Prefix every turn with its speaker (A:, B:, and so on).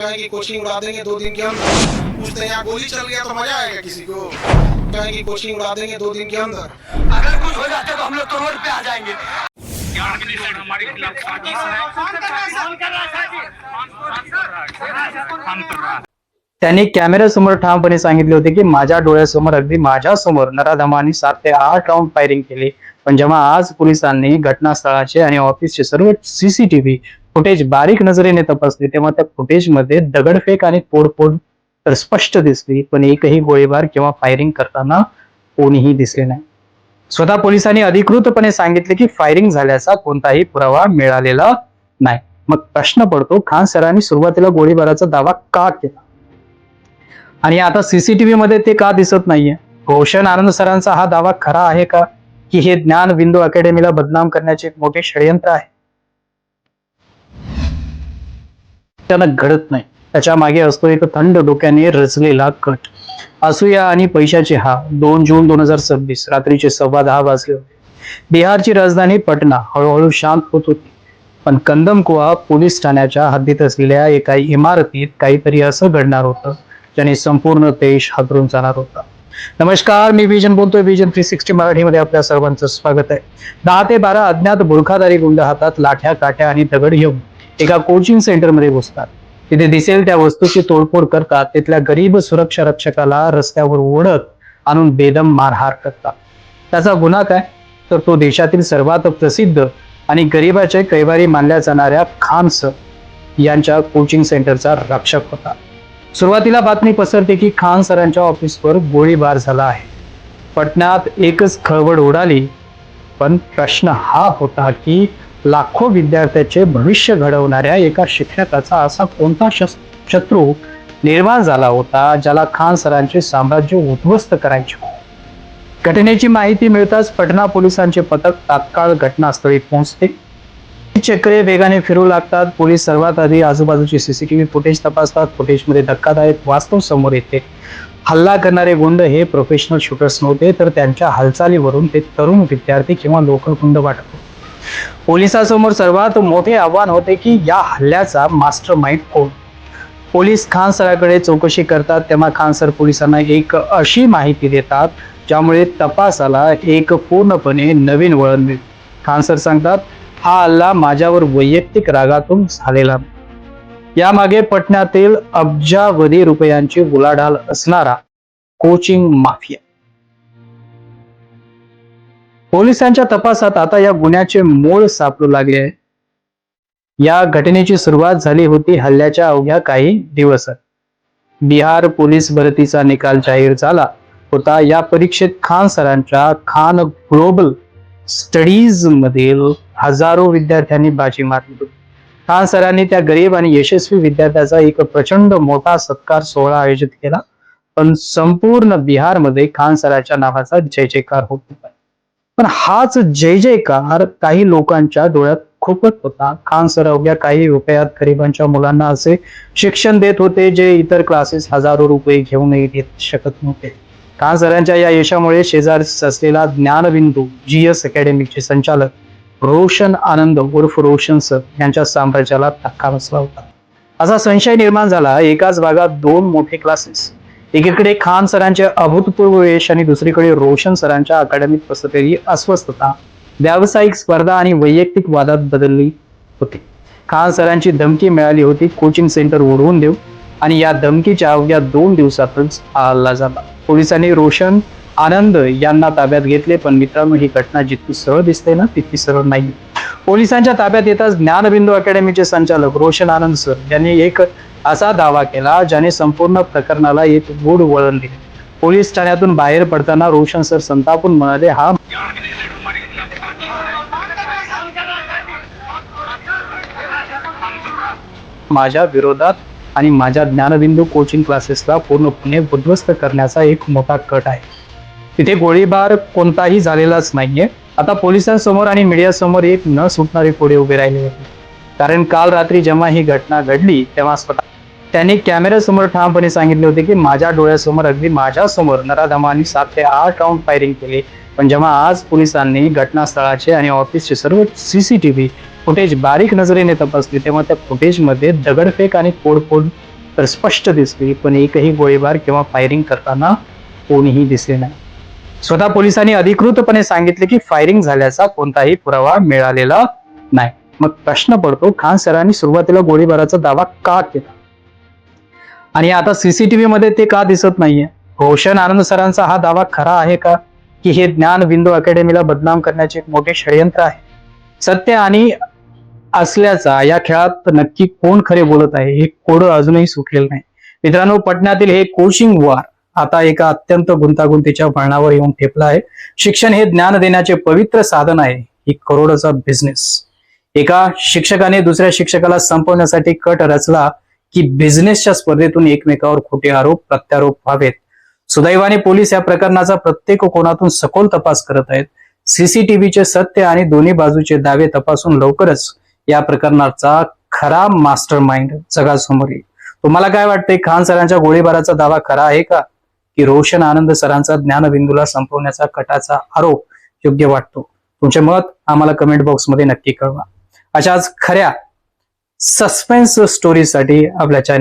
A: की कोचिंग उड़ा देंगे 2 दिन के अंदर। पूछते हैं यहाँ गोली चल गया तो मजा आएगा किसी को? कहें कि कोचिंग उड़ा देंगे 2 दिन के अंदर।
B: अगर कुछ हो जाता है तो हम लोग तो रोड पे आ जाएंगे।
C: हमारे खिलाफ साजिश है।
D: त्यांनी कॅमेऱ्यासमोर ठामपणे सांगितले होते की माझ्या डोळ्यासमोर अगदी माझ्यासमोर नराधमांनी 7 ते 8 राऊंड फायरिंग केली। पण जेव्हा आज पोलिसांनी घटनास्थळाचे आणि ऑफिसचे सर्व सीसीटीव्ही फुटेज बारीक नजरेने तपासले तेव्हा त्या फुटेजमध्ये दगडफेक आणि तोडफोड तर स्पष्ट दिसली, पण एकही गोळीबार किंवा फायरिंग करताना कोणीही दिसले नाही। स्वतः पोलिसांनी अधिकृतपणे सांगितले की फायरिंग झाल्याचा कोणताही पुरावा मिळालेला नाही। मग प्रश्न पडतो, खान सरांनी सुरुवातीला गोळीबाराचा दावा का केला आणि आता सीसीटीव्ही मध्ये ते का दिसत नाहीये? रोशन आनंद सरांचा हा दावा खरा आहे का, की हे ज्ञानबिंदू अकॅडमीला बदनाम करण्याचे एक मोठे षडयंत्र आहे? त्यानं घडत नाही, त्याच्या मागे असतो एक थंड डोक्याने रचलेला कट, असूया आणि पैशाचे हा। 2 जून 2026 रात्रीचे 10:15 वाजले होते। बिहारची राजधानी पटना हळूहळू शांत होत होती, पण कंदमकुआ पोलीस ठाण्याच्या हद्दीत असलेल्या एका इमारतीत काहीतरी असं घडणार होतं ज्याने संपूर्ण देश हादरून जाणार होता। नमस्कार, मी विजन बोलतोय। विजन 360 मराठीमध्ये आपल्या सर्वांचं स्वागत आहे। 10 ते 12 अज्ञात बुरखाधारी गुंड हातात लाठ्या काठ्या आणि दगड घेऊन एका कोचिंग सेंटर मध्ये घुसतात। तिथे दिसेल त्या वस्तूची तोडफोड करतात, तिथल्या गरीब सुरक्षा रक्षकाला रस्त्यावर ओढत आणून बेदम मारहाण करतात। त्याचा गुन्हा काय, तर तो देशातील सर्वात प्रसिद्ध आणि गरिबाचे कैवारी मानल्या जाणाऱ्या खान सर यांच्या कोचिंग सेंटरचा रक्षक होता। सुरुवातीला बातमी पसरते की खान सरांच्या ऑफिसवर गोळीबार झाला आहे। पटण्यात एकच खळबळ उडाली, पण प्रश्न हा होता की लाखो विद्यार्थ्याचे भविष्य घडवणाऱ्या एका शिक्षकाचा असा कोणता शत्रू निर्माण झाला होता ज्याला खान सरांचे साम्राज्य उद्ध्वस्त करायचे? घटनेची माहिती मिळताच पटना पोलिसांचे पथक तात्काळ घटनास्थळी पोहोचते। चक्रे वेगाने फिरू लागतात। पोलीस सर्वात आधी आजूबाजूचे सीसीटीव्ही फुटेज तपासतात। फुटेजमध्ये धक्कादायक वास्तव समोर येते। हल्ला करणारे गुंड हे प्रोफेशनल शूटर्स नव्हते, तर त्यांच्या हालचालीवरून ते तरुण विद्यार्थी किंवा लोकलगुंड वाटत होते। पोलिसांसमोर सर्वात मोठे आव्हान होते की या हल्ल्याचा मास्टरमाइंड कोण? पोलीस खान सराकडे चौकशी करतात, तेव्हा खान सर पोलिसांना एक अशी माहिती देतात ज्यामुळे तपासाला एक पूर्णपणे नवीन वळण मिळते। खान सर सांगतात, हा हल्ला माझ्यावर वैयक्तिक रागातून झालेला, यामागे पटण्यातील अब्जावधी रुपयांची उलाढाल असणारा कोचिंग माफिया। पोलिसांच्या तपासात आता या गुन्ह्याचे मूळ सापडू लागले आहे। या घटनेची सुरुवात झाली होती हल्ल्याच्या अवघ्या काही दिवसात। बिहार पोलीस भरतीचा निकाल जाहीर झाला होता। या परीक्षेत खान सरांच्या खान ग्लोबल स्टडीज मधील हजारो विद्यार्थ्यांनी बाजी मारली होती। खान सरांनी त्या गरीब आणि यशस्वी विद्यार्थ्याचा एक प्रचंड मोठा सत्कार सोहळा आयोजित केला, पण संपूर्ण बिहारमध्ये खान सरांच्या नावाचा जय जयकार होत होता। पण हाच जय जयकार काही लोकांच्या डोळ्यात खुपत होता। खान सर अवघ्या काही रुपयात गरिबांच्या मुलांना असे शिक्षण देत होते जे इतर क्लासेस हजारो रुपये घेऊनही देत शकत नव्हते। खान सरांच्या या यशामुळे शेजारीच असलेला ज्ञानबिंदू GS अकॅडमीचे संचालक रोशन आनंद उर्फ रोशन सर यांच्या साम्राज्याला धक्का बसला होता। असा संशय निर्माण झाला, एकाच भागात 2 मोठे क्लासेस, एकीकडे खान सरांचे अभूतपूर्व यश आणि दुसरीकडे रोशन सरांच्या अकॅडमीत पसरलेली अस्वस्थता, व्यावसायिक स्पर्धा आणि वैयक्तिक वादात बदलली होती। खान सरांची धमकी मिळाली होती, कोचिंग सेंटर उडवून देऊ, आणि या धमकीच्या अवघ्या 2 दिवसातच हा हल्ला झाला। पोलिसांनी रोशन आनंद यांना ताब्यात घेतले, पण मित्रांनो, ही घटना जितकी सरळ दिसते ना तितकी सरळ नाही। पोलिसांच्या ताब्यात येताच ज्ञानबिंदू अकॅडमीचे संचालक रोशन आनंद सर यांनी एक असा दावा केला ज्याने संपूर्ण प्रकरणाला एक गूढ वळण दिले। पोलीस ठाण्यातून बाहेर पडताना रोशन सर संतापून म्हणाले, हा माझ्या विरोधात आणि माझ्या ज्ञानबिंदू कोचिंग क्लासेसला पूर्णपणे उद्ध्वस्त करण्याचा एक मोठा कट आहे। तिथे गोळीबार कोणताही झालेलाच नाहीये। आता पोलिसांसमोर आणि मीडियासमोर एक न सुटणारे पुढे उभे राहिले होते, कारण काल रात्री जेव्हा ही घटना घडली तेव्हा स्वतः त्यांनी कॅमेऱ्यासमोर ठामपणे सांगितले होते की माझ्या डोळ्यासमोर अगदी माझ्यासमोर नराधमांनी 7 ते 8 राऊंड फायरिंग केली। पण जेव्हा आज पोलिसांनी घटनास्थळाचे आणि ऑफिसचे सर्व सीसीटीव्ही फुटेज बारीक नजरेने तपासले तेव्हा त्या फुटेजमध्ये दगडफेक आणि तोडफोड तर स्पष्ट दिसली, पण एकही गोळीबार किंवा फायरिंग करताना कोणीही दिसले नाही. स्वतः पोलिसांनी अधिकृतपणे सांगितले की फायरिंग झाल्याचा कोणताही पुरावा मिळालेला नाही. मग प्रश्न पडतो, खान सरांनी सुरुवातीला गोळीबाराचा दावा का केला आणि आता सीसीटीव्ही मध्ये ते का दिसत नाहीये? रोशन आनंद सरांचा हा दावा खरा आहे का, की हे ज्ञानबिंदू अकॅडमीला बदनाम करण्याचे एक मोठे षडयंत्र आहे? सत्य आणि असल्याचा या खेळात नक्की कोण खरे बोलत आहे हे कोडं अजूनही सुटलेलं नाही. मित्रांनो, पटण्यातील हे कोचिंग वार आता एका अत्यंत गुंतागुंतीच्या वळणावर येऊन ठेपला आहे. शिक्षण हे ज्ञान देण्याचे पवित्र साधन आहे, ही करोडोचा बिझनेस. एका शिक्षकाने दुसऱ्या शिक्षकाला संपवण्यासाठी कट रचला की बिझनेसच्या स्पर्धेतून एकमेकावर खोटे आरोप प्रत्यारोप व्हावेत. सुदैवाने पोलीस या प्रकरणाचा प्रत्येक कोणातून सखोल तपास करत आहेत. सीसीटीव्हीचे सत्य आणि दोन्ही बाजूचे दावे तपासून लवकरच या प्रकरणाचा खरा मास्टर माइंड जगासमोर येईल. तुम्हाला काय वाटतंय, खान सरांच्या गोळीबाराचा दावा खरा आहे का, की रोशन आनंद सरांचा ज्ञानबिंदूला संपवण्याचा कटाचा आरोप योग्य वाटतो? तुमचे मत आम्हाला कमेंट बॉक्समध्ये नक्की कळवा. अशाच खऱ्या सस्पेन्स स्टोरीसाठी आपल्या चॅनल